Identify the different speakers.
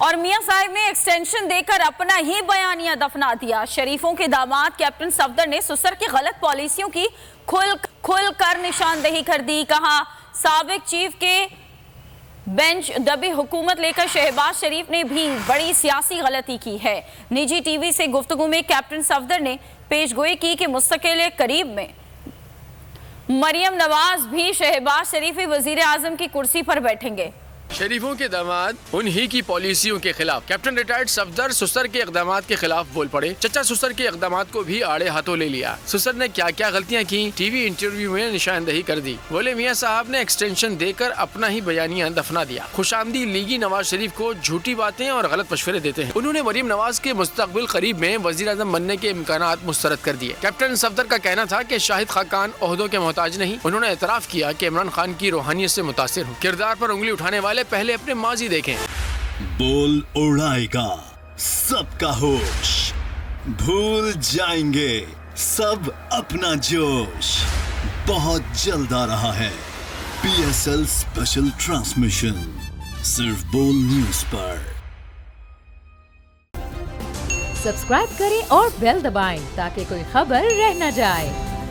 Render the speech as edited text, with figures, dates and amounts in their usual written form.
Speaker 1: اور میاں صاحب نے ایکسٹینشن دے کر اپنا ہی بیانیہ دفنا دیا۔ شریفوں کے داماد کیپٹن صفدر نے سسر کی غلط پالیسیوں کی کھل کر نشاندہی کر دی۔ کہا سابق چیف کے بینچ دبی حکومت لے کر شہباز شریف نے بھی بڑی سیاسی غلطی کی ہے۔ نجی ٹی وی سے گفتگو میں کیپٹن صفدر نے پیش گوئی کی کہ مستقل قریب میں مریم نواز بھی شہباز شریف وزیر اعظم کی کرسی پر بیٹھیں گے۔
Speaker 2: شریفوں کے داماد انہی کی پالیسیوں کے خلاف کیپٹن ریٹائرڈ صفدر سسر کے اقدامات کے خلاف بول پڑے۔ چچا سسر کے اقدامات کو بھی آڑے ہاتھوں لے لیا۔ سسر نے کیا کیا غلطیاں کی ٹی وی انٹرویو میں نشاندہی کر دی۔ بولے میاں صاحب نے ایکسٹینشن دے کر اپنا ہی بیانیہ دفنا دیا۔ خوش آمدی لیگی نواز شریف کو جھوٹی باتیں اور غلط مشورے دیتے ہیں۔ انہوں نے مریم نواز کے مستقبل قریب میں وزیر اعظم بننے کے امکانات مسترد کر دیے۔ کیپٹن صفدر کا کہنا تھا کہ شاہد خاقان عہدوں کے محتاج نہیں۔ انہوں نے اعتراف کیا کہ عمران خان کی روحانیت سے متاثر ہوں۔ کردار پر انگلی اٹھانے والے پہلے اپنے ماضی دیکھیں۔
Speaker 3: بول اڑائے گا سب کا ہوش، بھول جائیں گے سب اپنا جوش۔ بہت جلد آ رہا ہے PSL اسپیشل ٹرانسمیشن صرف بول نیوز پر۔
Speaker 4: سبسکرائب کریں اور بیل دبائیں تاکہ کوئی خبر رہ نہ جائے۔